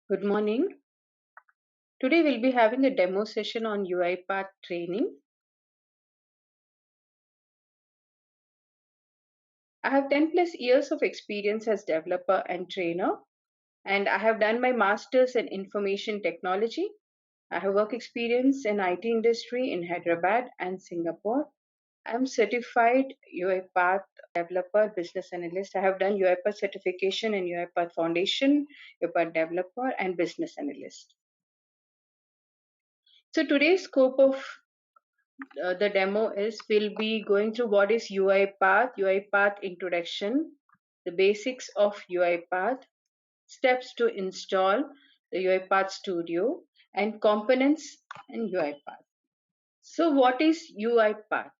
Good morning. Today we'll be having a demo session on UiPath Training. I have 10 plus years of experience as developer and trainer, and I have done my master's in information technology. I have work experience in IT industry in Hyderabad and Singapore. I'm certified UiPath developer, business analyst. I have done UiPath certification in UiPath Foundation, UiPath developer, and business analyst. So today's scope of the demo is we'll be going through what is UiPath, UiPath introduction, the basics of UiPath, steps to install the UiPath Studio, and components in UiPath. So what is UiPath?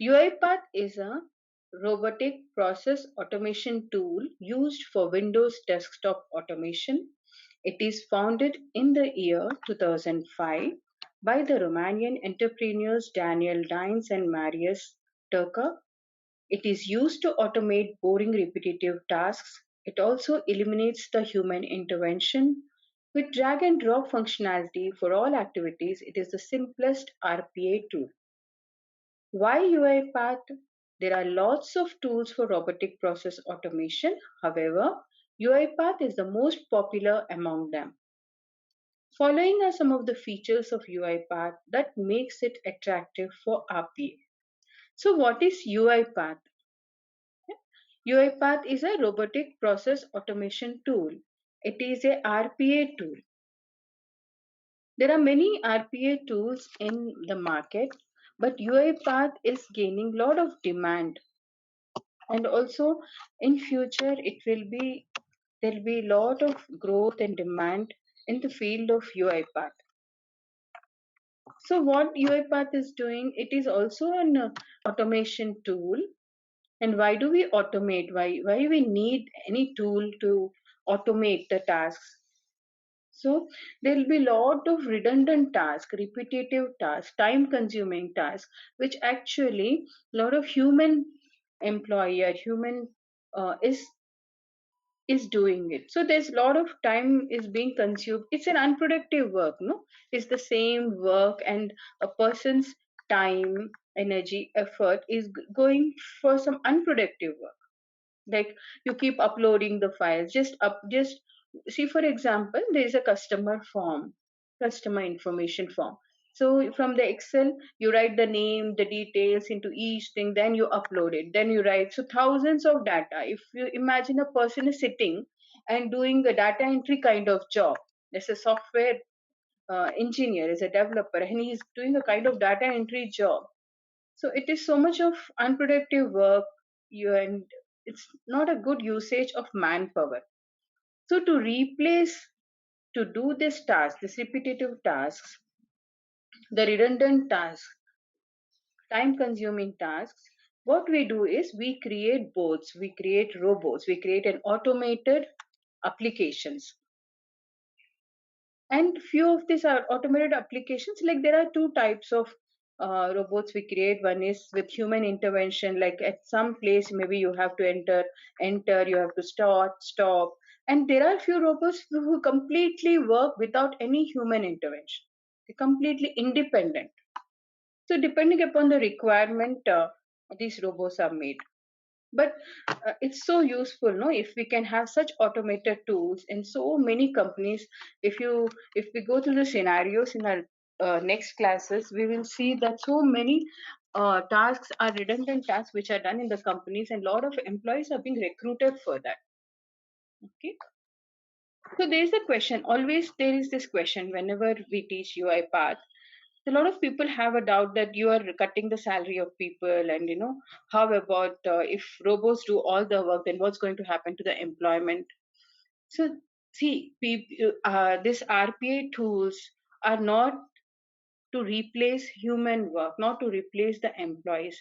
UiPath is a robotic process automation tool used for Windows desktop automation. It is founded in the year 2005 by the Romanian entrepreneurs Daniel Dines and Marius Turca. It is used to automate boring repetitive tasks. It also eliminates the human intervention. With drag and drop functionality for all activities, it is the simplest RPA tool. Why UiPath? There are lots of tools for robotic process automation. However, UiPath is the most popular among them. Following are some of the features of UiPath that makes it attractive for RPA. So what is UiPath? UiPath is a robotic process automation tool. It is a RPA tool. There are many RPA tools in the market, but UiPath is gaining a lot of demand, and also in future it will be there'll be a lot of growth and demand in the field of UiPath. So what UiPath is doing, it is also an automation tool. And why do we automate? Why we need any tool to automate the tasks? So there will be a lot of redundant tasks, repetitive tasks, time consuming tasks, which actually a lot of human employee or human is doing it. So there's a lot of time is being consumed. It's an unproductive work, no? It's the same work, and a person's time, energy, effort is going for some unproductive work. Like you keep uploading the files, just see, for example, there is a customer information form. So from the Excel, you write the name, the details into each thing, then you upload it, then you write. So thousands of data. If you imagine a person is sitting and doing a data entry kind of job, there's a software engineer, is a developer, and he's doing a kind of data entry job. So it is so much of unproductive work, and it's not a good usage of manpower. So to do this task, this repetitive tasks, the redundant tasks, time consuming tasks, what we do is we create bots, we create robots, we create an automated applications. And few of these are automated applications. Like there are two types of robots we create. One is with human intervention, like at some place maybe you have to enter, you have to stop. And there are few robots who completely work without any human intervention. They're completely independent. So depending upon the requirement, these robots are made. But it's so useful, no, if we can have such automated tools in so many companies. If we go through the scenarios in our next classes, we will see that so many tasks are redundant tasks which are done in the companies, and a lot of employees are being recruited for that. Okay. So there is a question, always there is this question whenever we teach UiPath. A lot of people have a doubt that you are cutting the salary of people, and how about if robots do all the work, then what's going to happen to the employment? So see, these RPA tools are not to replace human work, not to replace the employees.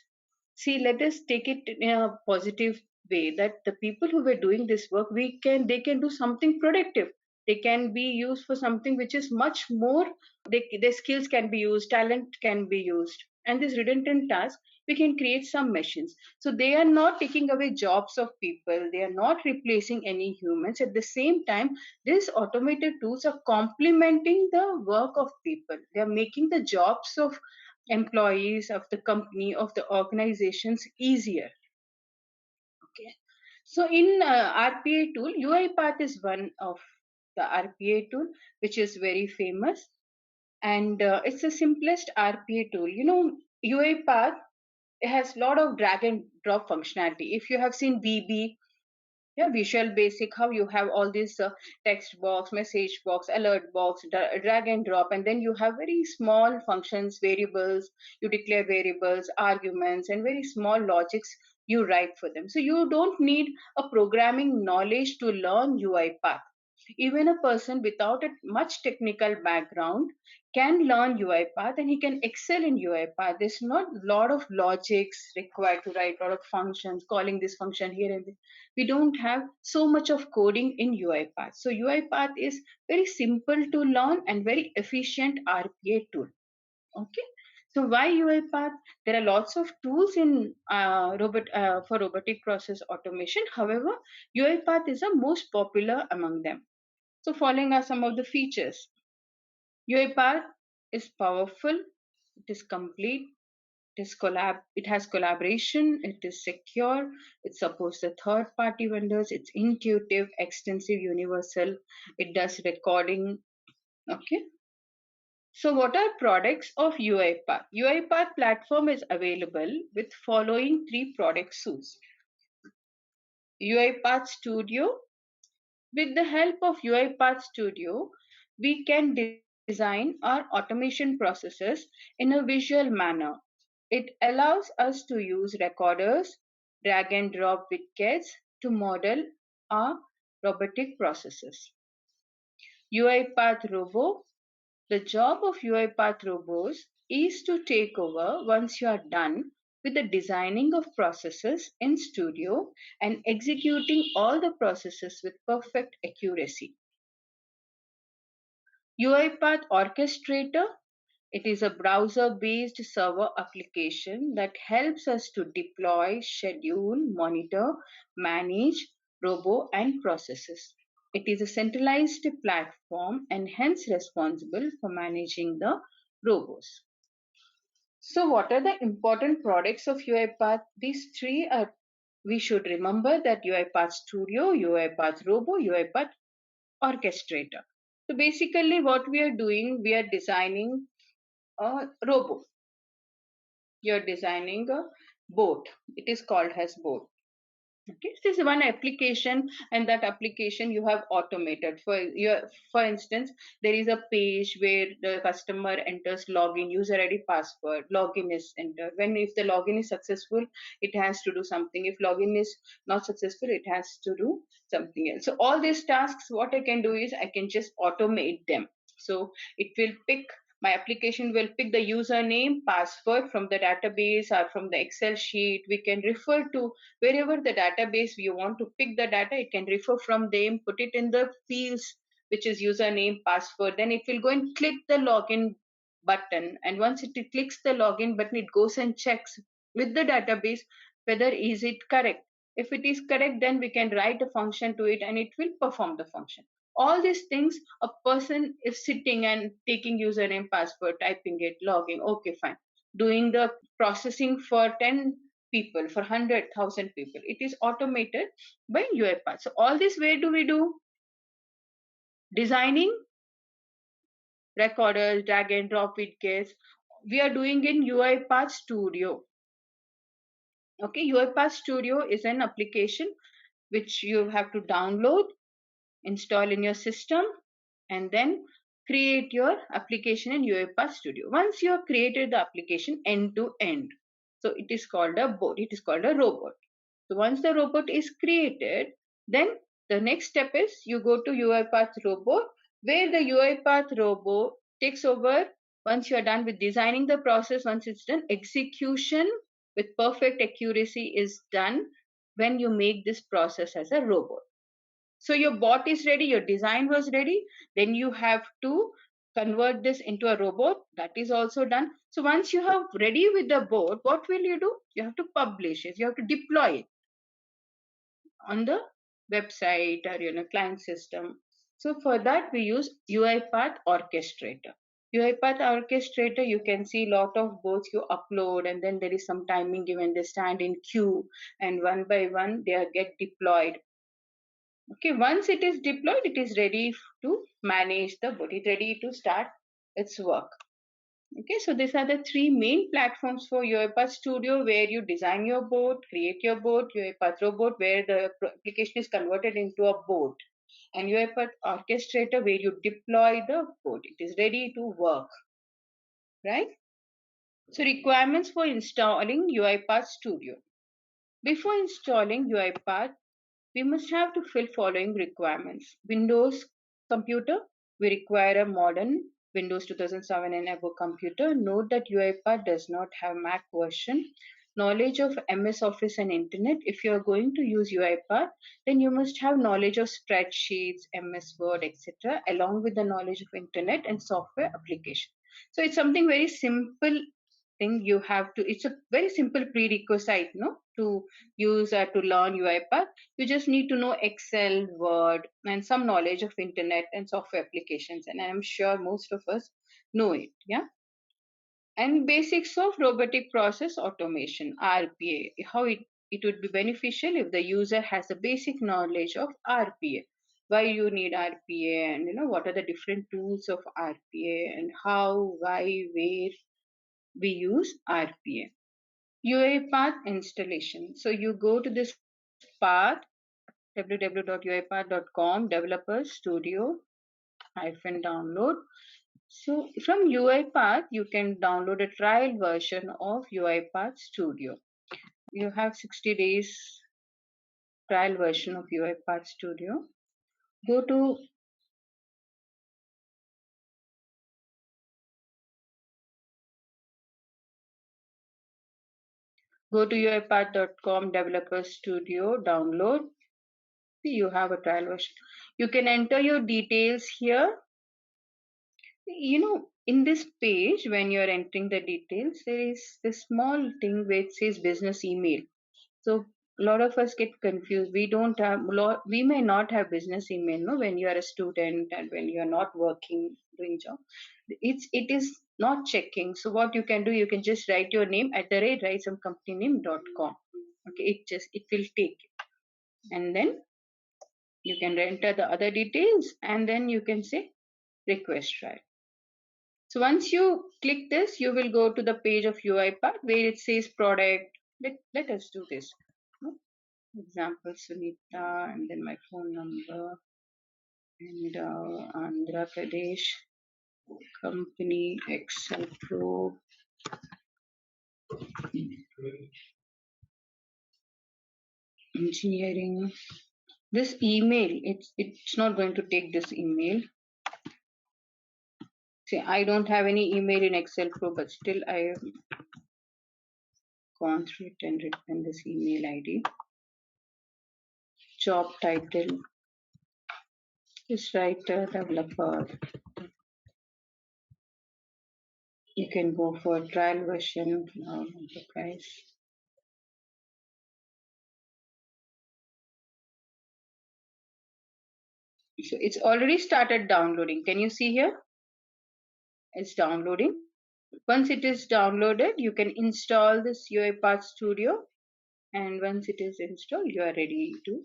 See, let us take it in a positive way, that the people who were doing this work, they can do something productive. They can be used for something which is much more. Their skills can be used, talent can be used, and this redundant task we can create some machines. So they are not taking away jobs of people, they are not replacing any humans. At the same time, these automated tools are complementing the work of people. They are making the jobs of employees, of the company, of the organizations easier. Okay. So in RPA tool, UiPath is one of the RPA tool which is very famous, and it's the simplest RPA tool. UiPath has a lot of drag and drop functionality. If you have seen VB, yeah, Visual Basic, how you have all this text box, message box, alert box, drag and drop, and then you have very small functions, variables, you declare variables, arguments, and very small logics you write for them. So you don't need a programming knowledge to learn UiPath. Even a person without a much technical background can learn UiPath, and he can excel in UiPath. There's not a lot of logics required to write, a lot of functions, calling this function here and there. We don't have so much of coding in UiPath. So UiPath is very simple to learn and very efficient RPA tool. Okay. So why UiPath? There are lots of tools in for robotic process automation. However, UiPath is the most popular among them. So following are some of the features. UiPath is powerful, it is complete, it has collaboration, it is secure, it supports the third party vendors, it's intuitive, extensive, universal, it does recording. Okay. So what are products of UiPath? UiPath platform is available with following three product suites. UiPath Studio. With the help of UiPath Studio, we can design our automation processes in a visual manner. It allows us to use recorders, drag and drop widgets to model our robotic processes. UiPath Robo. The job of UiPath Robos is to take over once you are done with the designing of processes in Studio and executing all the processes with perfect accuracy. UiPath Orchestrator. It is a browser-based server application that helps us to deploy, schedule, monitor, manage robo and processes. It is a centralized platform and hence responsible for managing the robos. So what are the important products of UiPath? These three are, we should remember that UiPath Studio, UiPath Robo, UiPath Orchestrator. So basically what we are doing, we are designing a robo. You're designing a boat. It is called as boat. Okay, this is one application, and that application you have automated. For instance, there is a page where the customer enters login, user ID, password. Login is entered. When if the login is successful, it has to do something. If login is not successful, it has to do something else. So all these tasks, what I can do is I can just automate them. So it will pick my application will pick the username, password from the database or from the Excel sheet. We can refer to wherever the database we want to pick the data, it can refer from them, put it in the fields, which is username, password. Then it will go and click the login button. And once it clicks the login button, it goes and checks with the database whether is it correct. If it is correct, then we can write a function to it and it will perform the function. All these things, a person is sitting and taking username, password, typing it, logging. Okay, fine. Doing the processing for 10 people, for 100,000 people. It is automated by UiPath. So all this, where do we do? Designing recorders, drag and drop widgets. We are doing in UiPath Studio. Okay, UiPath Studio is an application which you have to download, install in your system, and then create your application in UiPath Studio. Once you have created the application end to end, so it is called a bot, it is called a robot. So once the robot is created, then the next step is you go to UiPath Robot, where the UiPath Robot takes over. Once you are done with designing the process, once it's done, execution with perfect accuracy is done when you make this process as a robot. So your bot is ready, your design was ready, then you have to convert this into a robot, that is also done. So once you have ready with the board, what will you do? You have to publish it, you have to deploy it on the website or client system. So for that we use UiPath Orchestrator. UiPath Orchestrator, you can see lot of boards you upload, and then there is some timing given. They stand in queue, and one by one they are get deployed. Okay, once it is deployed, it is ready to manage the board. It's ready to start its work. Okay, so these are the three main platforms for UiPath Studio, where you design your board, create your board, UiPath Robot, where the application is converted into a board, and UiPath Orchestrator, where you deploy the board. It is ready to work, right? So requirements for installing UiPath Studio. Before installing UiPath, we must have to fill following requirements. Windows computer, we require a modern Windows 2007 and above computer. Note that UiPath does not have Mac version. Knowledge of MS Office and Internet. If you are going to use UiPath, then you must have knowledge of spreadsheets, MS Word, etc., along with the knowledge of Internet and software application. So it's something very simple thing you have to. It's a very simple prerequisite, no, to use to learn UiPath. You just need to know Excel, Word, and some knowledge of Internet and software applications. And I'm sure most of us know it. Yeah. And basics of robotic process automation, RPA. How it would be beneficial if the user has a basic knowledge of RPA. Why you need RPA, and what are the different tools of RPA, and how, why, where we use RPA. UiPath installation. So you go to this path, www.uipath.com, developer studio download. So from UiPath, you can download a trial version of UiPath Studio. You have 60 days trial version of UiPath Studio. Go to UiPath.com, developer studio download. See, you have a trial version. You can enter your details here. In this page, when you're entering the details, there is this small thing where it says business email. So a lot of us get confused. We may not have business email, no, when you are a student and when you are not working, doing job. It is not checking. So what you can do, you can just write your name at the rate, write some company name.com. Okay, it will take it. And then you can enter the other details, and then you can say request trial. So once you click this, you will go to the page of UiPath where it says product. Let us do this. Example Sunita, and then my phone number, and Andhra Pradesh, company Excel Pro, engineering. This email, it's not going to take this email. See, I don't have any email in Excel Pro, but still I have gone through it and written this email ID. Job title is writer developer. You can go for trial version, enterprise. So it's already started downloading. Can you see here? It's downloading. Once it is downloaded, you can install this UiPath Studio. And once it is installed, you are ready to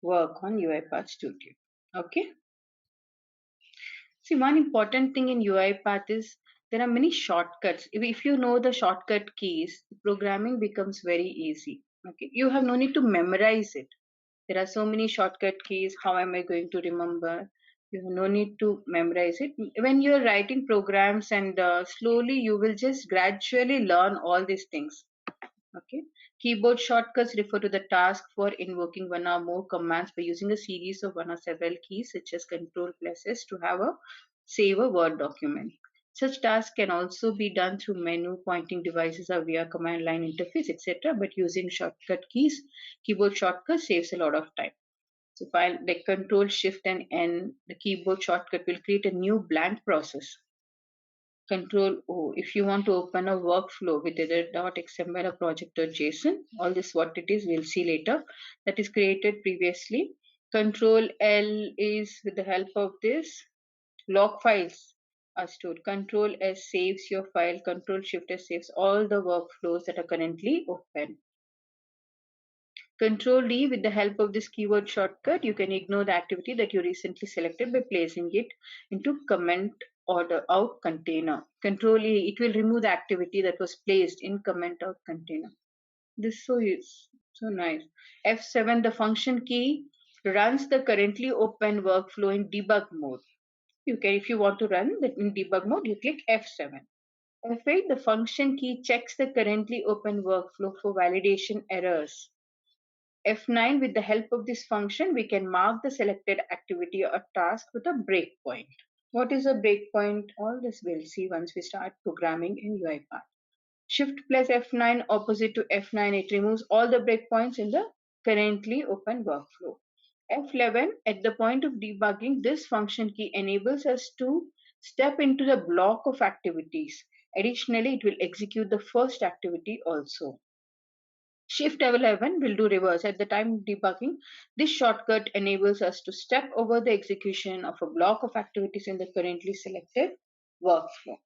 work on UiPath Studio. Okay. See, one important thing in UiPath is there are many shortcuts. If you know the shortcut keys, programming becomes very easy. Okay. You have no need to memorize it. There are so many shortcut keys. How am I going to remember? You have no need to memorize it. When you're writing programs, and slowly you will just gradually learn all these things. Okay. Keyboard shortcuts refer to the task for invoking one or more commands by using a series of one or several keys, such as Control plus S, to save a Word document. Such tasks can also be done through menu pointing devices or via command line interface, etc. But using shortcut keys, keyboard shortcuts saves a lot of time. So file like Control Shift and N, the keyboard shortcut will create a new blank process. Control O, if you want to open a workflow with either .xml, a project or JSON, all this what it is, we'll see later. That is created previously. Control L is with the help of this, log files are stored. Control S saves your file. Control Shift S saves all the workflows that are currently open. Control D, with the help of this keyword shortcut, you can ignore the activity that you recently selected by placing it into comment order out container. Control E, it will remove the activity that was placed in comment out container. This is so nice. F7, the function key, runs the currently open workflow in debug mode. You can, if you want to run that in debug mode, you click F7. F8, the function key checks the currently open workflow for validation errors. F9, with the help of this function, we can mark the selected activity or task with a breakpoint. What is a breakpoint? All this we'll see once we start programming in UiPath. Shift plus F9 opposite to F9, it removes all the breakpoints in the currently open workflow. F11, at the point of debugging, this function key enables us to step into the block of activities. Additionally, it will execute the first activity also. Shift F11 will do reverse. At the time of debugging, this shortcut enables us to step over the execution of a block of activities in the currently selected workflow.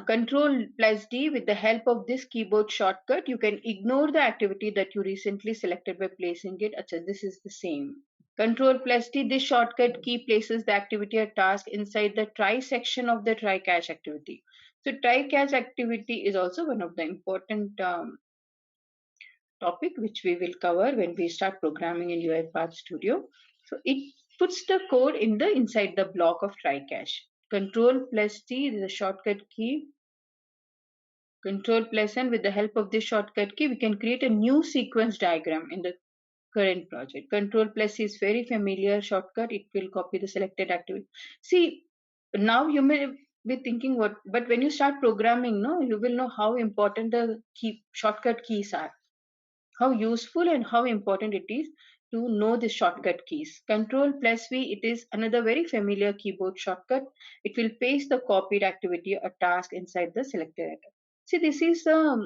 Control plus D, with the help of this keyboard shortcut, you can ignore the activity that you recently selected by placing it. This is the same. Control plus D, this shortcut key places the activity or task inside the try section of the try catch activity. So try catch activity is also one of the important topic which we will cover when we start programming in UiPath Studio. So it puts the code in the inside the block of try catch. Control plus T is a shortcut key. Control plus N, with the help of this shortcut key, we can create a new sequence diagram in the current project. Control plus C is very familiar shortcut. It will copy the selected activity. See, now you may be thinking what, but when you start programming, no, you will know how important the shortcut keys are, how useful and how important it is to know the shortcut keys. Control plus V, it is another very familiar keyboard shortcut. It will paste the copied activity or task inside the selected item. See, this is a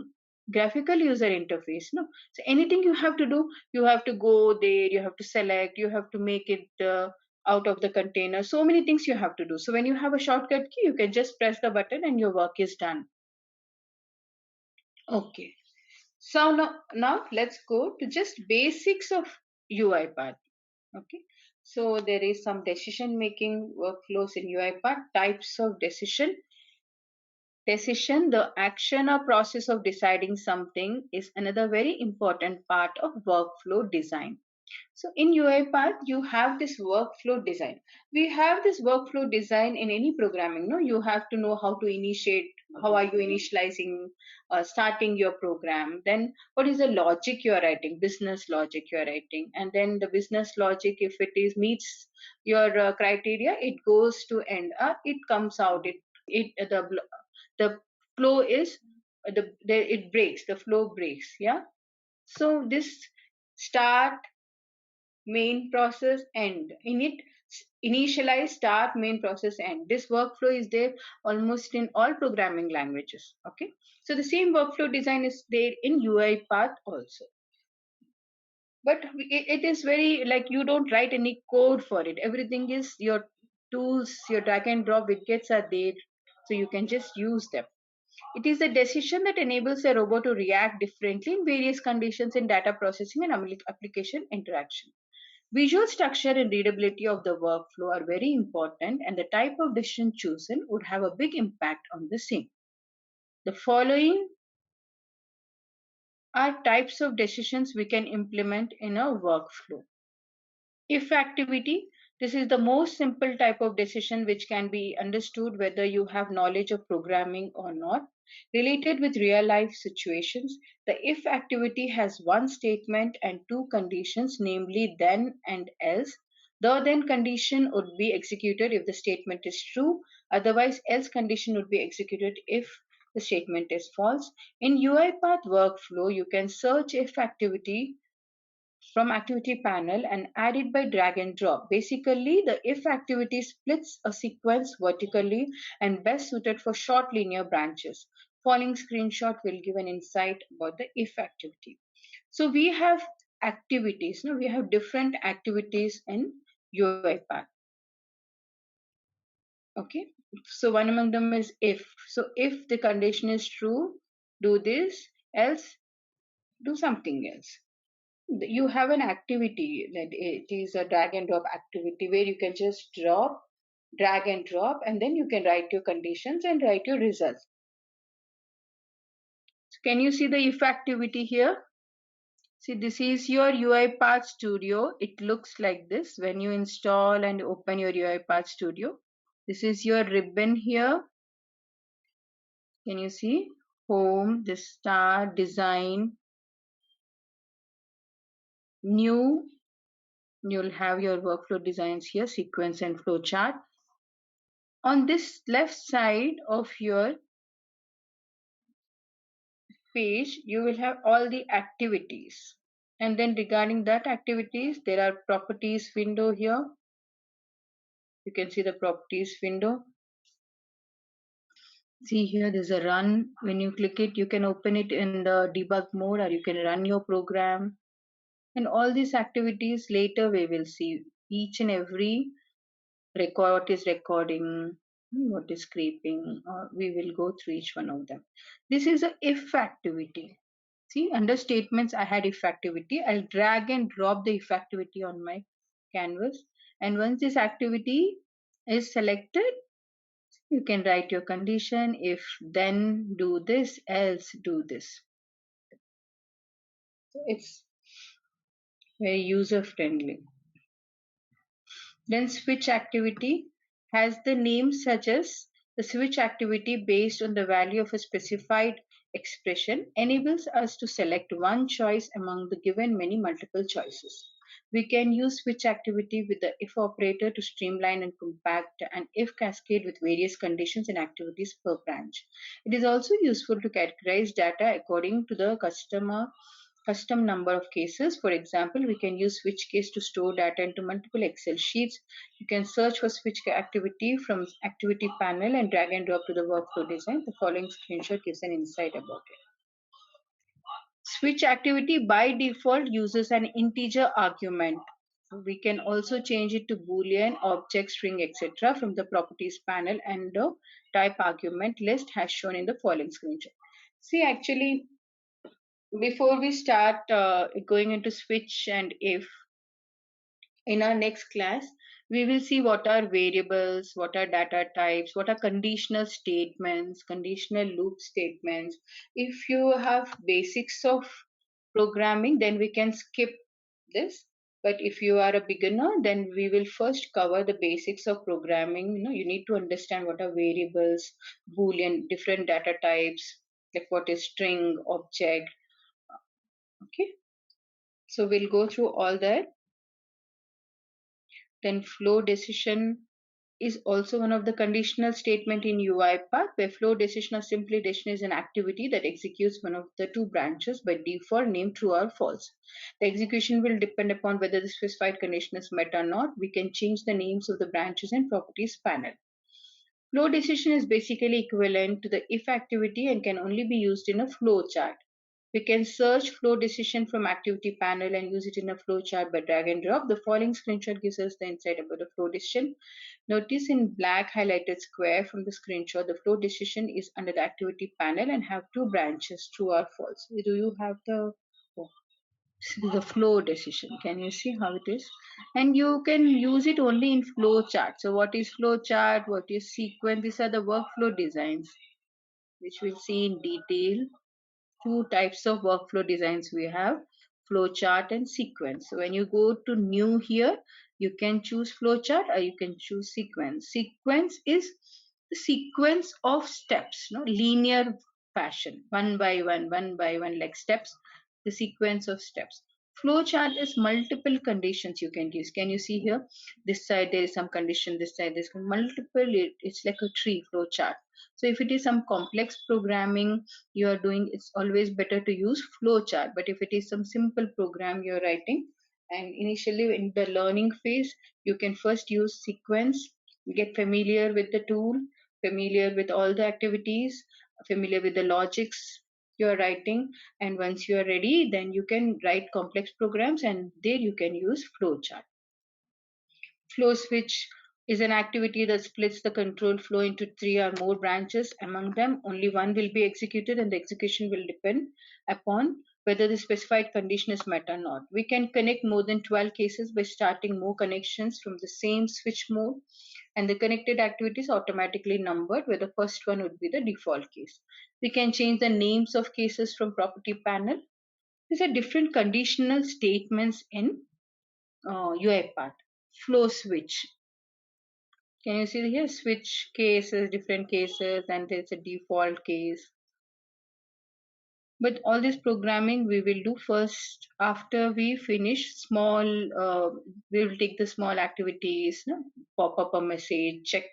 graphical user interface. No, so anything you have to do, you have to go there, you have to select, you have to make it out of the container. So many things you have to do. So when you have a shortcut key, you can just press the button and your work is done. Okay. So now let's go to just basics of UiPath. Okay. So there is some decision making workflows in UiPath, types of decision. Decision, the action or process of deciding something, is another very important part of workflow design. So in UiPath, you have this workflow design. We have this workflow design in any programming. No, you have to know how to initiate, how are you initializing, starting your program. Then what is the logic you are writing, business logic you are writing, and then the business logic, if it is meets your criteria, it goes to end. It comes out. The flow is it breaks. The flow breaks. Yeah. So this start, main process, end. In it, initialize, start, main process, end. This workflow is there almost in all programming languages. Okay, so the same workflow design is there in UiPath also, but it is very like you don't write any code for it. Everything is your tools, your drag and drop widgets are there, so you can just use them. It is a decision that enables a robot to react differently in various conditions in data processing and application interaction. Visual structure and readability of the workflow are very important, and the type of decision chosen would have a big impact on the same. The following are types of decisions we can implement in a workflow. If activity, this is the most simple type of decision which can be understood whether you have knowledge of programming or not. Related with real life situations, the if activity has one statement and two conditions, namely then and else. The then condition would be executed if the statement is true, otherwise, else condition would be executed if the statement is false. In UiPath workflow, you can search if activity from activity panel and add it by drag and drop. Basically, the if activity splits a sequence vertically and best suited for short linear branches. Following screenshot will give an insight about the if activity. So we have activities. No, we have different activities in UiPath. Okay. So one among them is if. So if the condition is true, do this, else do something else. You have an activity that it is a drag and drop activity where you can just drag and drop, and then you can write your conditions and write your results. So can you see the if activity here? See, this is your UiPath Studio. It looks like this when you install and open your UiPath Studio. This is your ribbon here. Can you see? Home, the start, design, new. You'll have your workflow designs here, sequence and flowchart. On this left side of your page, you will have all the activities. And then regarding that activities, there are properties window here. You can see the properties window. See here, there's a run. When you click it, you can open it in the debug mode or you can run your program. And all these activities later we will see each and every record, what is recording, what is scraping. We will go through each one of them. This is a if activity. See, under statements, I had if activity. I'll drag and drop the if activity on my canvas. And once this activity is selected, you can write your condition. If then do this, else do this. So it's very user friendly. Then switch activity has the name such as the switch activity based on the value of a specified expression enables us to select one choice among the given many multiple choices. We can use switch activity with the if operator to streamline and compact an if cascade with various conditions and activities per branch. It is also useful to categorize data according to the custom number of cases. For example, we can use switch case to store data into multiple Excel sheets. You can search for switch activity from activity panel and drag and drop to the workflow design. The following screenshot gives an insight about it. Switch activity by default uses an integer argument. We can also change it to Boolean, object, string, etc. from the properties panel and the type argument list as shown in the following screenshot. See, actually, before we start going into switch and if, in our next class we will see what are variables, what are data types, what are conditional statements, conditional loop statements. If you have basics of programming, then we can skip this, but if you are a beginner, then we will first cover the basics of programming. You need to understand what are variables, boolean, different data types, like what is string, object. Okay, so we'll go through all that. Then flow decision is also one of the conditional statement in UiPath, where flow decision or simply decision is an activity that executes one of the two branches by default named true or false. The execution will depend upon whether the specified condition is met or not. We can change the names of the branches in properties panel. Flow decision is basically equivalent to the if activity and can only be used in a flow chart. We can search flow decision from activity panel and use it in a flow chart by drag and drop. The following screenshot gives us the insight about the flow decision. Notice in black highlighted square from the screenshot, the flow decision is under the activity panel and have two branches, true or false. Do you have the flow decision? Can you see how it is? And you can use it only in flow chart. So what is flow chart? What is sequence? These are the workflow designs, which we'll see in detail. Two types of workflow designs we have, flowchart and sequence. So when you go to new here, you can choose flowchart or you can choose sequence. Sequence is the sequence of steps, no, linear fashion, one by one, like steps, the sequence of steps. Flowchart is multiple conditions you can use. Can you see here? This side there is some condition, this side there's multiple, it's like a tree flowchart. So if it is some complex programming you are doing, it's always better to use flowchart. But if it is some simple program you're writing, And initially in the learning phase, you can first use sequence, get familiar with the tool, familiar with all the activities, familiar with the logics you are writing. And once you are ready, then you can write complex programs, and there you can use flowchart. Flow switch is an activity that splits the control flow into three or more branches. Among them, only one will be executed, and the execution will depend upon whether the specified condition is met or not. We can connect more than 12 cases by starting more connections from the same switch mode, and the connected activity is automatically numbered, where the first one would be the default case. We can change the names of cases from property panel. These are different conditional statements in UiPath. Flow switch. Can you see here? Switch cases, different cases, and there's a default case. But all this programming we will do first after we finish small. We will take the small activities, no? Pop up a message, check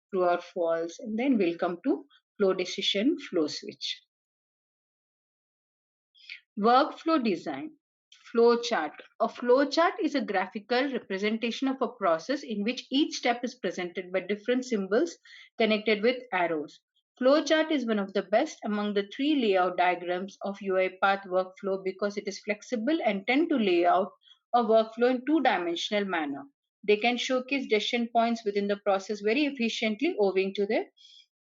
true or false, and then we'll come to flow decision, flow switch. Workflow design. Flowchart. A flowchart is a graphical representation of a process in which each step is presented by different symbols connected with arrows. Flowchart is one of the best among the three layout diagrams of UiPath workflow because it is flexible and tend to lay out a workflow in two-dimensional manner. They can showcase decision points within the process very efficiently owing to their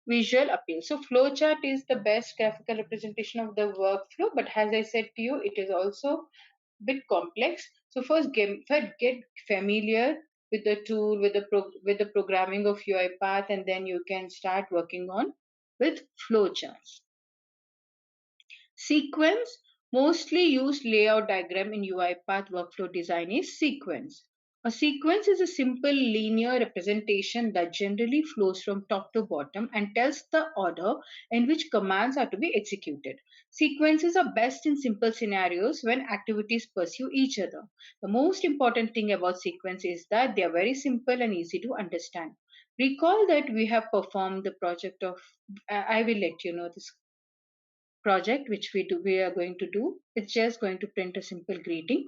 visual appeal. So flowchart is the best graphical representation of the workflow, but as I said to you, it is also bit complex. So first get familiar with the tool, with the programming of UiPath, and then you can start working on with flowcharts. Sequence, mostly used layout diagram in UiPath workflow design is sequence. A sequence is a simple linear representation that generally flows from top to bottom and tells the order in which commands are to be executed. Sequences are best in simple scenarios when activities pursue each other. The most important thing about sequence is that they are very simple and easy to understand. Recall that we have performed the project of, I will let you know this project which we are going to do. It's just going to print a simple greeting.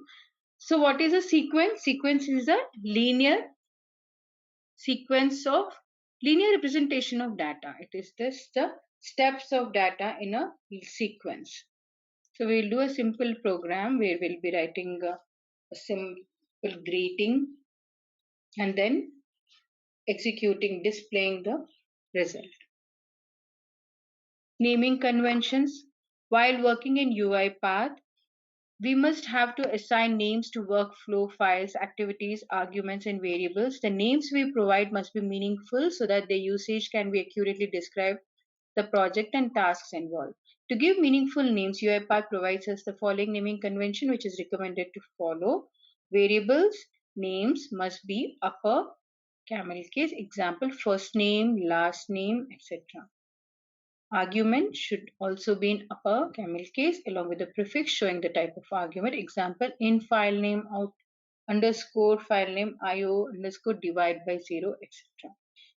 So what is a sequence? Sequence is a linear sequence of linear representation of data. It is just the steps of data in a sequence. So we'll do a simple program where we'll be writing a simple greeting and then executing, displaying the result. Naming conventions. While working in UiPath, we must have to assign names to workflow files, activities, arguments, and variables. The names we provide must be meaningful so that their usage can be accurately described the project and tasks involved. To give meaningful names, UiPath provides us the following naming convention which is recommended to follow. Variables names must be upper camel case, example first name, last name, etc. Argument should also be in upper camel case along with a prefix showing the type of argument. Example, in file name out underscore file name io underscore divide by 0, etc.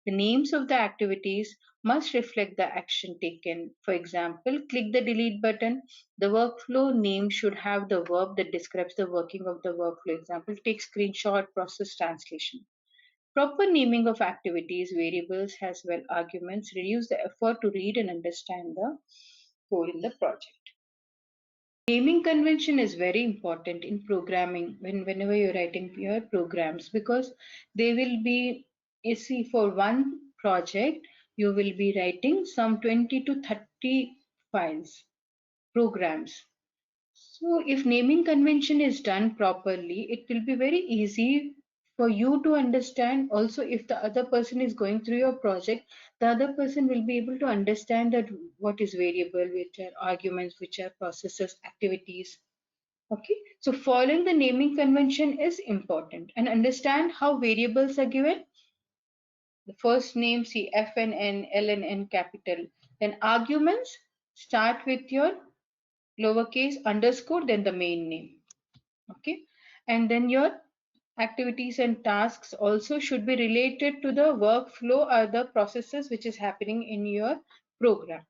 The names of the activities must reflect the action taken. For example, click the delete button. The workflow name should have the verb that describes the working of the workflow. Example, take screenshot, process translation. Proper naming of activities, variables, as well arguments reduce the effort to read and understand the code in the project. Naming convention is very important in programming whenever you're writing your programs because they will be, you see, for one project, you will be writing some 20 to 30 files, programs. So if naming convention is done properly, it will be very easy for you to understand. Also, if the other person is going through your project, the other person will be able to understand that what is variable, which are arguments, which are processes, activities. Okay, so following the naming convention is important and understand how variables are given. The first name, see F and N, L and N capital. Then arguments start with your lowercase underscore, then the main name. Okay, and then your activities and tasks also should be related to the workflow or the processes which is happening in your program.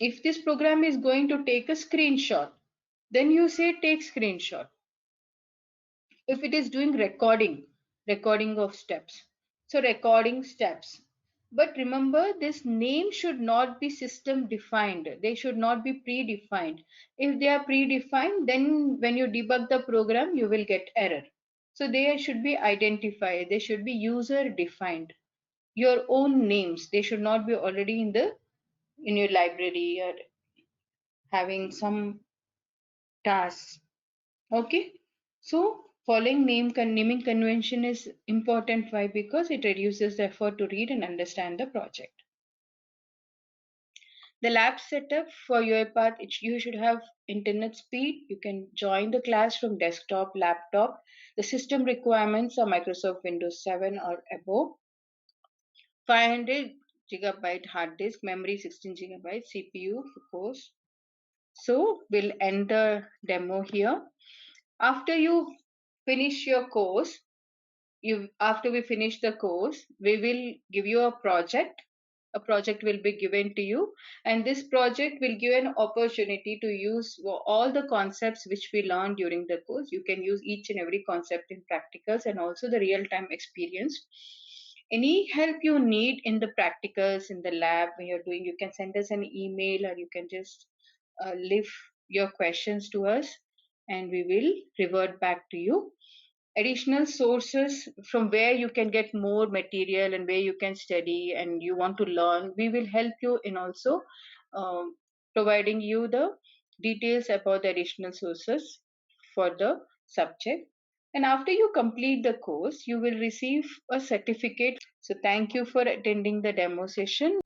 If this program is going to take a screenshot, then you say take screenshot. If it is doing recording of steps, so recording steps. But remember, this name should not be system defined, they should not be predefined. If they are predefined, then when you debug the program you will get error. So they should be identified, they should be user defined, your own names. They should not be already in your library or having some tasks. Okay, so following naming convention is important. Why? Because it reduces the effort to read and understand the project. The lab setup for UiPath, you should have internet speed. You can join the class from desktop, laptop. The system requirements are Microsoft Windows 7 or above. 500 gigabyte hard disk, memory 16 gigabyte, CPU of course. So we'll end the demo here. After you finish your course, after we finish the course, we will give you a project will be given to you, and this project will give an opportunity to use all the concepts which we learned during the course. You can use each and every concept in practicals and also the real time experience. Any help you need in the practicals in the lab when you're doing, you can send us an email or you can just leave your questions to us and we will revert back to you. Additional sources from where you can get more material and where you can study and you want to learn, we will help you in also um, providing you the details about the additional sources for the subject. And after you complete the course you will receive a certificate. So thank you for attending the demo session.